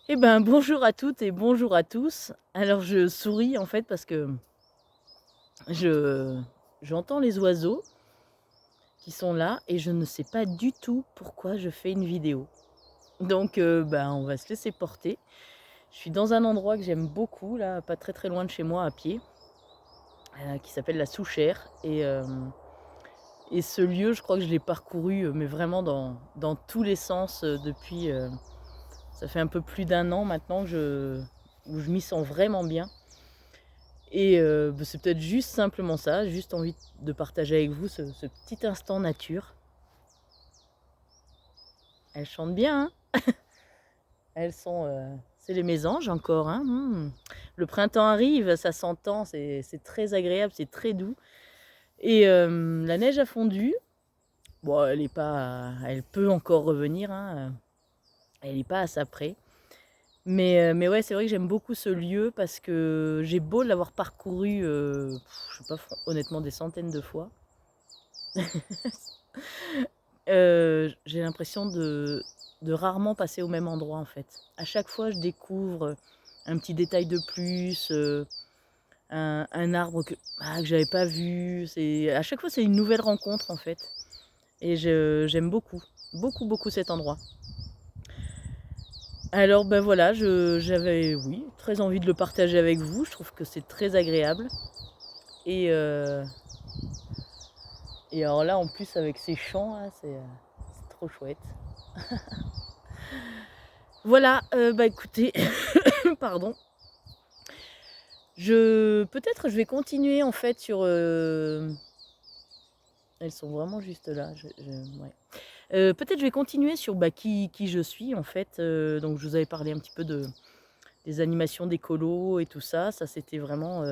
Eh ben, bonjour à toutes et bonjour à tous. Alors je souris en fait parce que je j'entends les oiseaux qui sont là et je ne sais pas du tout pourquoi je fais une vidéo. Donc ben, on va se laisser porter. Je suis dans un endroit que j'aime beaucoup là, pas très, très loin de chez moi à pied, qui s'appelle la Souchère et ce lieu, je crois que je l'ai parcouru, mais vraiment dans tous les sens, depuis, ça fait un peu plus d'un an maintenant que je où je m'y sens vraiment bien. Et bah, c'est peut-être juste simplement ça, juste envie de partager avec vous ce petit instant nature. Elles chantent bien, hein? Elles sont, c'est les mésanges encore, hein, Le printemps arrive, ça s'entend, c'est très agréable, c'est très doux et la neige a fondu. Bon, elle peut encore revenir, hein, elle est pas à ça près. Mais ouais, c'est vrai que j'aime beaucoup ce lieu parce que j'ai beau l'avoir parcouru, je sais pas, honnêtement des centaines de fois. J'ai l'impression de rarement passer au même endroit, en fait. À chaque fois, je découvre, un petit détail de plus, un arbre que j'avais pas vu. C'est à chaque fois, c'est une nouvelle rencontre, en fait et j'aime beaucoup, beaucoup, beaucoup cet endroit. Alors, ben, voilà, j'avais, oui, très envie de le partager avec vous. Je trouve que c'est très agréable et alors là, en plus, avec ces chants là, c'est trop chouette. Voilà, bah, écoutez, pardon. Peut-être je vais continuer en fait sur, elles sont vraiment juste là, ouais. Peut-être je vais continuer sur, bah, qui je suis en fait, donc je vous avais parlé un petit peu des animations d'écolo et tout ça. Ça c'était vraiment,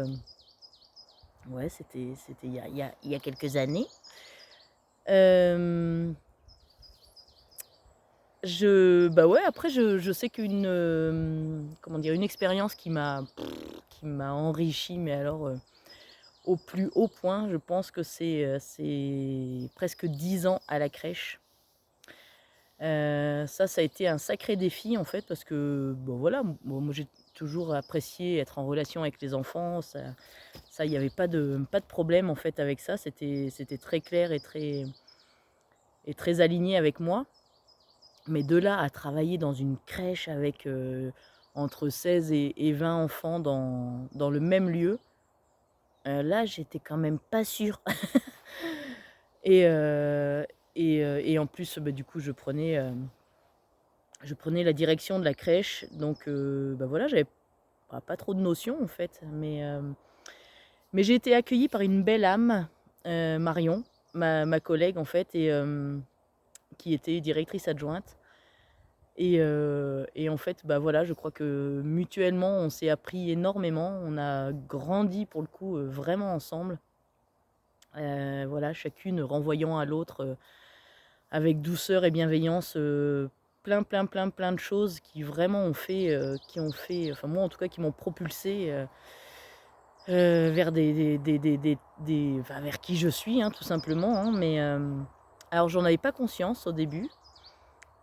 ouais, c'était il y a quelques années. Hem, bah, ouais, après je sais qu'une, comment dire? Une expérience qui m'a enrichie, mais alors, au plus haut point, je pense que c'est presque 10 ans à la crèche. Ça a été un sacré défi, en fait, parce que, bon, voilà, moi, j'ai toujours apprécié être en relation avec les enfants. Il y avait pas de problème, en fait, avec ça. C'était très clair et très aligné avec moi. Mais de là à travailler dans une crèche avec, entre 16 et 20 enfants dans le même lieu, là, j'étais quand même pas sûre. Et et en plus, bah, du coup, je prenais la direction de la crèche donc bah, voilà, j'avais pas trop de notions, en fait, mais j'ai été accueillie par une belle âme, Marion, ma collègue, en fait et qui était directrice adjointe et en fait, bah, voilà, je crois que mutuellement, on s'est appris énormément. On a grandi pour le coup, vraiment ensemble. Voilà, chacune renvoyant à l'autre, avec douceur et bienveillance, plein, plein, plein, plein de choses qui vraiment qui ont fait, enfin moi en tout cas, qui m'ont propulsée, vers enfin vers qui je suis, hein, tout simplement, hein. Mais, alors j'en avais pas conscience au début.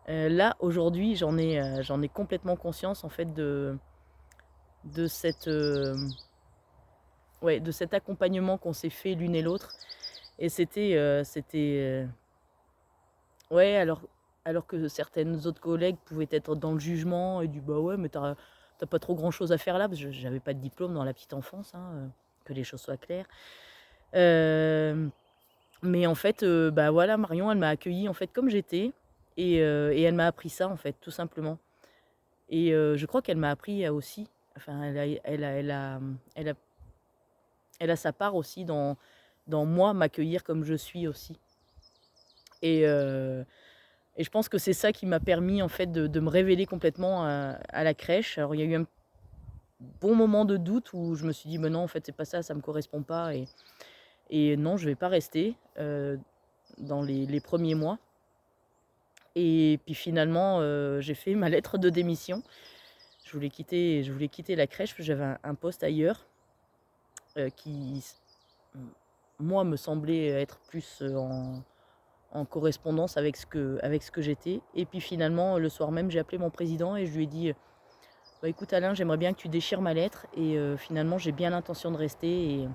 Là aujourd'hui, j'en ai complètement conscience en fait de cette, ouais, de cet accompagnement qu'on s'est fait l'une et l'autre et ouais, alors que certaines autres collègues pouvaient être dans le jugement et du: «Bah, ouais, mais t'as pas trop grand chose à faire là», parce que j'avais pas de diplôme dans la petite enfance, hein, que les choses soient claires. Hem, mais en fait, bah, voilà, Marion, elle m'a accueillie, en fait, comme j'étais et elle m'a appris ça, en fait, tout simplement et je crois qu'elle m'a appris à aussi enfin, elle a sa part aussi dans moi m'accueillir comme je suis aussi et et je pense que c'est ça qui m'a permis en fait de me révéler complètement à la crèche. Alors il y a eu un bon moment de doute où je me suis dit: «Mais non, en fait, c'est pas ça, ça me correspond pas et non, je vais pas rester», dans les premiers mois et puis finalement, j'ai fait ma lettre de démission. Je voulais quitter la crèche, parce que j'avais un poste ailleurs, qui moi, me semblait être plus, en correspondance avec ce que j'étais et puis finalement, le soir même, j'ai appelé mon président et je lui ai dit: Bah, écoute Alain, j'aimerais bien que tu déchires ma lettre et finalement j'ai bien l'intention de rester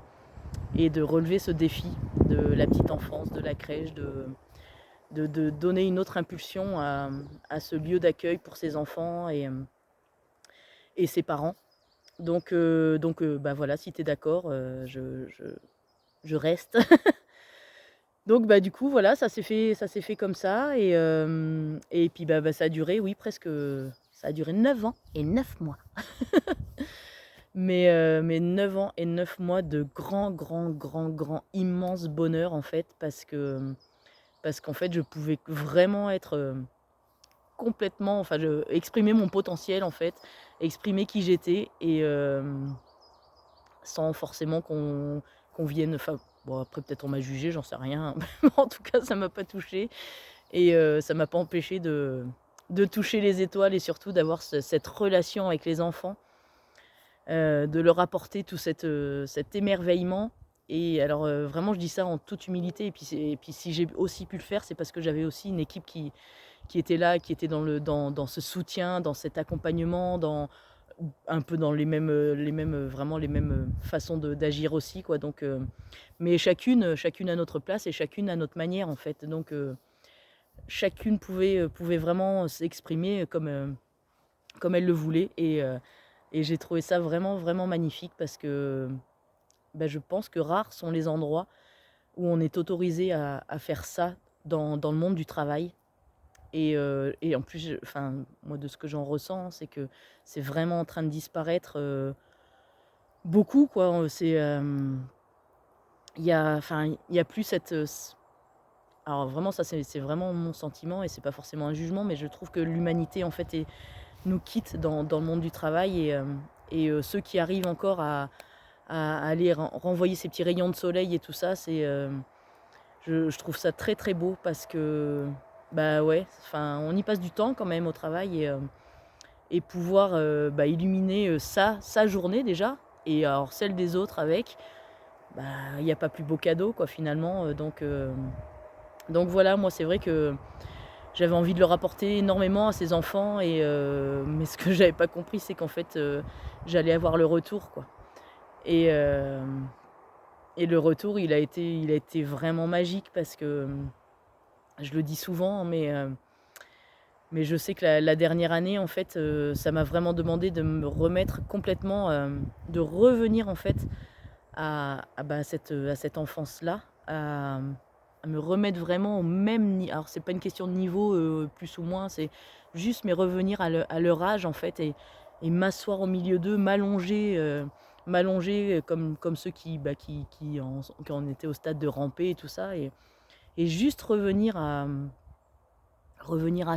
et de relever ce défi de la petite enfance, de la crèche, de donner une autre impulsion à ce lieu d'accueil pour ses enfants et ses parents. Donc bah, voilà, si tu es d'accord, je reste. Donc bah, du coup voilà, ça s'est fait comme ça et puis bah, ça a duré, oui, presque, ça a duré 9 ans et 9 mois. Mais 9 ans et 9 mois de grand, grand, grand, grand, immense bonheur en fait parce qu'en fait je pouvais vraiment être, complètement enfin exprimer mon potentiel en fait, exprimer qui j'étais et sans forcément qu'on vienne enfin bon après peut-être on m'a jugée, j'en sais rien. En tout cas ça m'a pas touchée et ça m'a pas empêché de toucher les étoiles et surtout d'avoir cette relation avec les enfants, de leur apporter tout cet émerveillement et alors, vraiment je dis ça en toute humilité et puis si j'ai aussi pu le faire, c'est parce que j'avais aussi une équipe qui était là, qui était dans ce soutien, dans cet accompagnement, un peu dans les mêmes, vraiment les mêmes, façons d'agir aussi quoi donc mais chacune à notre place et chacune à notre manière en fait donc chacune pouvait vraiment s'exprimer comme elle le voulait et j'ai trouvé ça vraiment, vraiment magnifique parce que, bah, je pense que rares sont les endroits où on est autorisé à faire ça dans le monde du travail et en plus enfin, moi de ce que j'en ressens, c'est que c'est vraiment en train de disparaître, beaucoup quoi, il y a plus cette, alors vraiment ça c'est vraiment mon sentiment et c'est pas forcément un jugement, mais je trouve que l'humanité en fait nous quitte dans le monde du travail et ceux qui arrivent encore à aller renvoyer ces petits rayons de soleil et tout ça, je trouve ça très, très beau parce que, bah, ouais, enfin, on y passe du temps quand même au travail et pouvoir, bah, illuminer, sa journée déjà et alors celle des autres avec, bah, il y a pas plus beau cadeau quoi finalement, donc voilà, moi c'est vrai que j'avais envie de leur apporter énormément à ces enfants mais ce que j'avais pas compris, c'est qu'en fait, j'allais avoir le retour quoi et hem et le retour, il a été vraiment magique parce que, je le dis souvent, mais je sais que la dernière année, en fait, ça m'a vraiment demandé de me remettre complètement, de revenir, en fait, bah, à cette enfance-là, à me remettre vraiment au même ni alors c'est pas une question de niveau, plus ou moins, c'est juste mais revenir à leur âge, en fait et m'asseoir au milieu d'eux, m'allonger, comme ceux qui en étaient au stade de ramper et tout ça et juste revenir à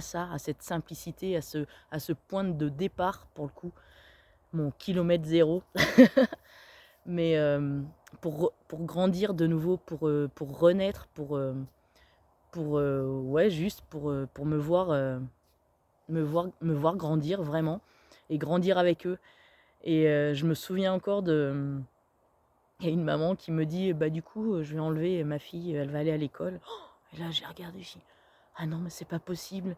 ça, à cette simplicité, à ce point de départ pour le coup, mon kilomètre zéro. Mais pour grandir de nouveau, pour renaître, ouais, juste pour me voir grandir vraiment et grandir avec eux et je me souviens encore il y a une maman qui me dit: «Bah, du coup, je vais enlever ma fille, elle va aller à l'école». Et là, j'ai regardé, j'ai dit: «Ah non, mais c'est pas possible.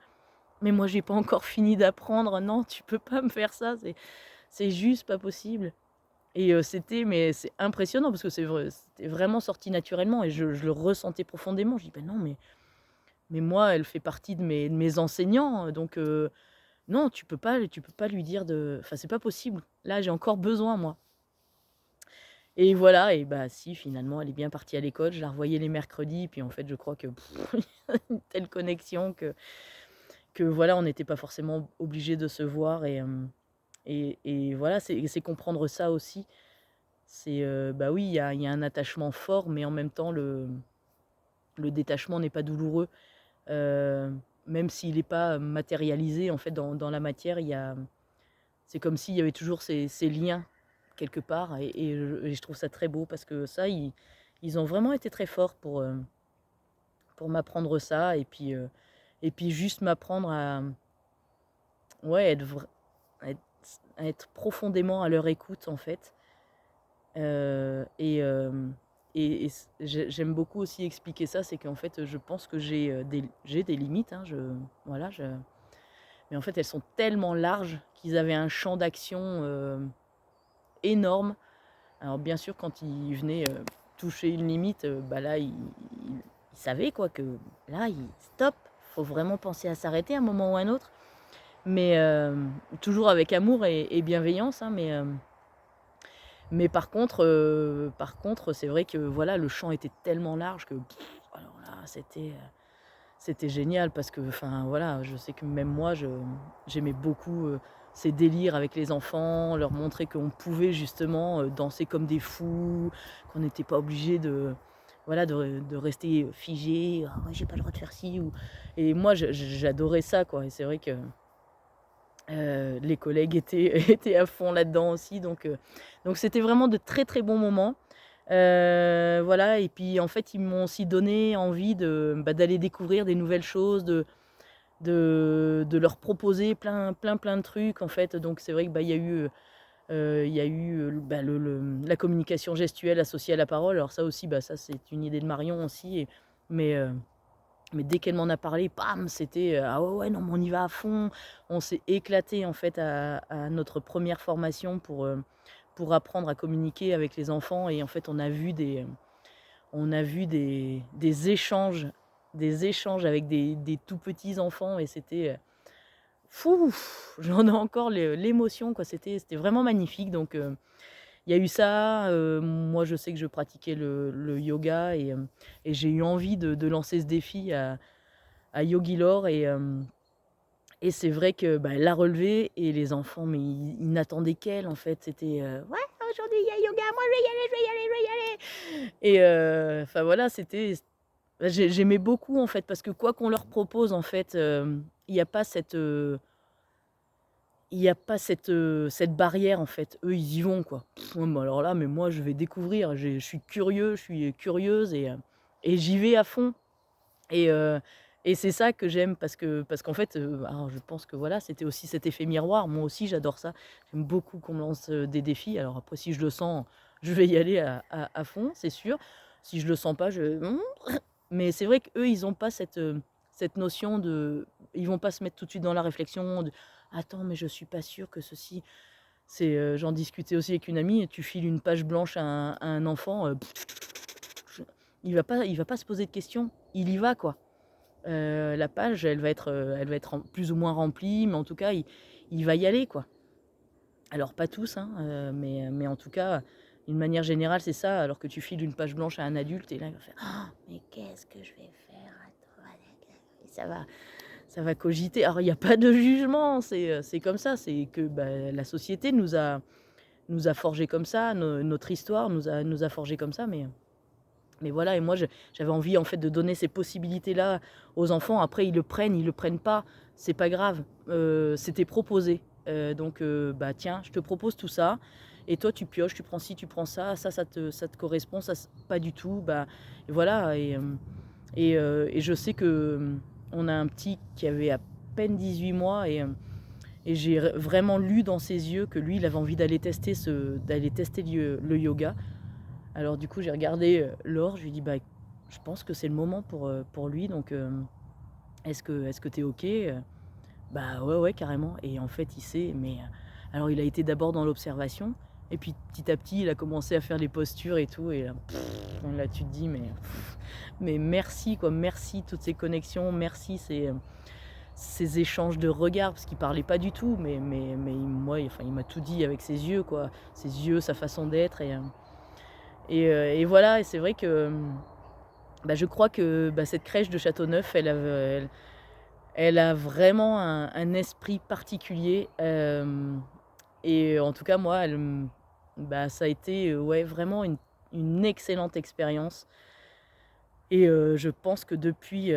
Mais moi, j'ai pas encore fini d'apprendre. Non, tu peux pas me faire ça, c'est juste pas possible». Et mais c'est impressionnant parce que c'était vraiment sorti naturellement et je le ressentais profondément. Je dis: «Ben non, mais moi, elle fait partie de mes enseignants, donc non, tu peux pas lui dire de enfin, c'est pas possible. Là, j'ai encore besoin, moi». Et voilà et bah, si, finalement, elle est bien partie à l'école. Je la revoyais les mercredis, puis en fait, je crois que une telle connexion que voilà, on n'était pas forcément obligés de se voir et voilà, c'est comprendre ça aussi. Bah, oui, il y a un attachement fort, mais en même temps, le détachement n'est pas douloureux. Heu, Même s'il n'est pas matérialisé, en fait, dans la matière, c'est comme s'il y avait toujours ces liens quelque part et je trouve ça très beau parce que ça, ils ont vraiment été très forts pour m'apprendre ça et puis juste m'apprendre à, ouais, à être à être profondément à leur écoute, en fait. Et j'aime beaucoup aussi expliquer ça, c'est qu'en fait, je pense que j'ai des limites, hein, voilà, mais en fait, elles sont tellement larges qu'ils avaient un champ d'action, énorme. Alors bien sûr, quand ils venaient, toucher une limite, bah, là, ils savaient quoi que là, il stop, faut vraiment penser à s'arrêter à un moment ou à un autre. Mais toujours avec amour et bienveillance, hein, mais par contre, c'est vrai que voilà, le champ était tellement large que alors là, c'était génial parce que, enfin, voilà, je sais que même moi, j'aimais beaucoup, ces délires avec les enfants, leur montrer qu'on pouvait justement, danser comme des fous, qu'on n'était pas obligé de voilà, de rester figé: «Ah moi j'ai pas le droit de faire ci» ou et moi j'adorais ça, quoi et c'est vrai que les collègues étaient étaient à fond là-dedans aussi, donc c'était vraiment de très, très bons moments. Voilà et puis, en fait, ils m'ont aussi donné envie bah, d'aller découvrir des nouvelles choses, de leur proposer plein de trucs, en fait. Donc c'est vrai que, bah, il y a eu, bah, la communication gestuelle associée à la parole. Alors ça aussi, bah, ça, c'est une idée de Marion aussi mais mais dès qu'elle m'en a parlé, bam, c'était, «Ah ouais, ouais, non, mais on y va à fond». On s'est éclaté en fait à notre première formation pour apprendre à communiquer avec les enfants et en fait, on a vu des échanges avec des tout petits enfants et c'était, fou! J'en ai encore l'émotion quoi, c'était vraiment magnifique donc il y a eu ça, moi je sais que je pratiquais le yoga et j'ai eu envie de lancer ce défi à Yogilor et c'est vrai que, bah, elle l'a relevé et les enfants, mais ils n'attendaient qu'elle, en fait. C'était, «Ouais, aujourd'hui il y a yoga, moi je vais y aller, je vais y aller, je vais y aller» et enfin voilà, bah, j'aimais beaucoup, en fait, parce que quoi qu'on leur propose, en fait, il y a pas cette barrière, en fait. Eux, ils y vont, quoi. Ouais, mais alors là, mais moi je vais découvrir, je suis curieux, je suis curieuse et j'y vais à fond. Et c'est ça que j'aime parce qu'en fait, alors je pense que voilà, c'était aussi cet effet miroir. Moi aussi, j'adore ça. J'aime beaucoup qu'on me lance, des défis. Alors après, si je le sens, je vais y aller à fond, c'est sûr. Si je le sens pas, mais c'est vrai qu'eux, ils ont pas cette notion de ils vont pas se mettre tout de suite dans la réflexion de: «Attends, mais je suis pas sûr que ceci». J'en discutais aussi avec une amie et tu files une page blanche à un enfant, il va pas se poser de questions. Il y va, quoi. La page, elle va être rem plus ou moins remplie, mais en tout cas, il va y aller, quoi. Alors pas tous, hein, mais en tout cas, d'une manière générale, c'est ça. Alors que tu files une page blanche à un adulte et là, il va faire: «Ah, mais qu'est-ce que je vais faire? Attends, et ça va cogiter». Alors il y a pas de jugement, c'est comme ça, c'est que, bah, la société nous a forgés comme ça, notre histoire nous a forgés comme ça, mais voilà et moi j'avais envie en fait de donner ces possibilités-là aux enfants. Après ils le prennent pas, c'est pas grave. C'était proposé. Donc bah, tiens, je te propose tout ça et toi tu pioches, tu prends ci, tu prends ça, ça te correspond, ça pas du tout, bah et voilà et je sais que, on a un petit qui avait à peine 18 mois et j'ai vraiment lu dans ses yeux que lui, il avait envie d'aller tester le yoga. Alors du coup, j'ai regardé, Laure, je lui ai dit: «Bah, je pense que c'est le moment pour lui donc est-ce que tu es OK?» «Bah, ouais, ouais, carrément» et en fait, alors il a été d'abord dans l'observation et puis petit à petit, il a commencé à faire les postures et tout et là tu te dis: mais merci quoi, merci toutes ces connexions, merci ces échanges de regards» parce qu'il parlait pas du tout mais moi, enfin, il m'a tout dit avec ses yeux quoi, ses yeux, sa façon d'être et voilà et c'est vrai que, bah, je crois que, bah, cette crèche de Châteauneuf, elle a vraiment un esprit particulier, et en tout cas moi, bah, ça a été, ouais, vraiment une excellente expérience et je pense que depuis,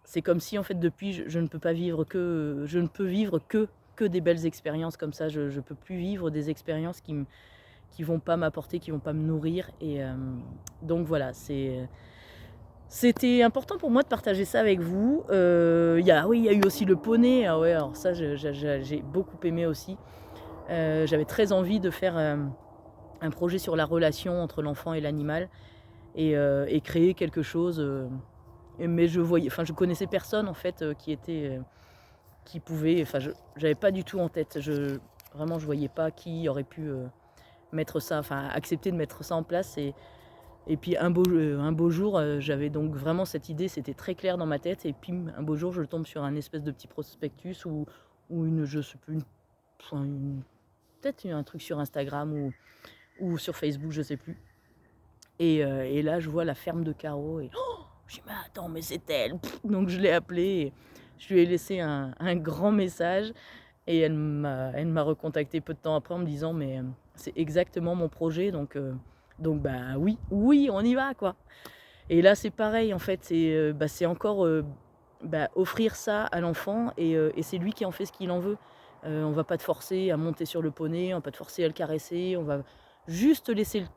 c'est comme si en fait depuis je ne peux pas vivre je ne peux vivre que des belles expériences comme ça. Je peux plus vivre des expériences qui vont pas m'apporter, qui vont pas me nourrir et donc voilà, c'était important pour moi de partager ça avec vous. Il y a eu aussi le poney. Ah ouais, alors ça j'ai beaucoup aimé aussi. J'avais très envie de faire, un projet sur la relation entre l'enfant et l'animal et créer quelque chose, mais je connaissais personne en fait, qui était, qui pouvait, enfin j'avais pas du tout en tête, vraiment je voyais pas qui aurait pu mettre ça, enfin accepter de mettre ça en place. Et puis un beau jour, j'avais donc vraiment cette idée, c'était très clair dans ma tête, et puis un beau jour je tombe sur un espèce de petit prospectus ou une, je sais plus, enfin, peut-être un truc sur Instagram ou sur Facebook, je sais plus. Et là je vois la ferme de Caro et oh, je dis mais attends, mais c'est elle. Donc je l'ai appelée et je lui ai laissé un grand message, et elle m'a recontacté peu de temps après en me disant mais c'est exactement mon projet, donc bah oui, oui, on y va quoi. Et là c'est pareil en fait, c'est encore bah, offrir ça à l'enfant, et c'est lui qui en fait ce qu'il en veut. On va pas te forcer à monter sur le poney, on va pas te forcer à le caresser, on va juste te laisser le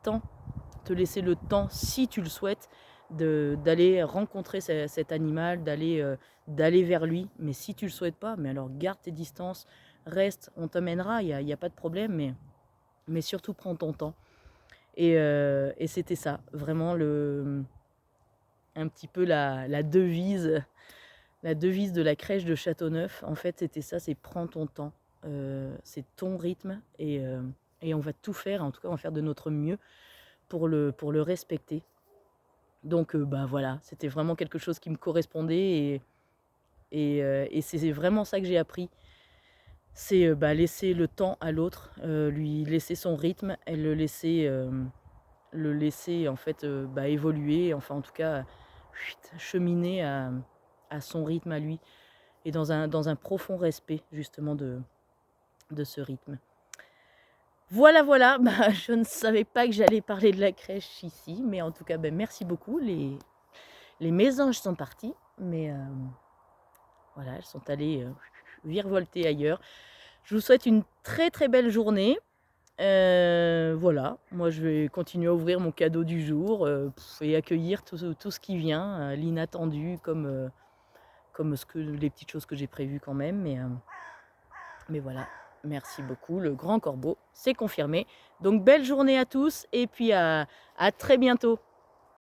temps, si tu le souhaites, d'aller rencontrer cet animal, d'aller vers lui. Mais si tu le souhaites pas, mais alors garde tes distances, reste, on t'amènera, y a pas de problème, mais surtout prends ton temps. Et c'était ça, vraiment un petit peu la devise de la crèche de Châteauneuf. En fait, c'était ça, c'est prends ton temps, c'est ton rythme, et on va tout faire, en tout cas on va faire de notre mieux pour le respecter. Donc bah voilà, c'était vraiment quelque chose qui me correspondait, et c'est vraiment ça que j'ai appris. C'est bah, laisser le temps à l'autre, lui laisser son rythme, et le laisser en fait bah, évoluer, enfin en tout cas cheminer à son rythme à lui, et dans un profond respect justement de ce rythme. Voilà, voilà, bah, je ne savais pas que j'allais parler de la crèche ici, mais en tout cas, bah, merci beaucoup. Les mésanges sont partis, mais voilà, elles sont allées virevolter ailleurs. Je vous souhaite une très très belle journée. Voilà, moi je vais continuer à ouvrir mon cadeau du jour, et accueillir tout ce qui vient, l'inattendu, comme les petites choses que j'ai prévues quand même, mais voilà. Merci beaucoup, le grand corbeau, c'est confirmé. Donc belle journée à tous, et puis à très bientôt.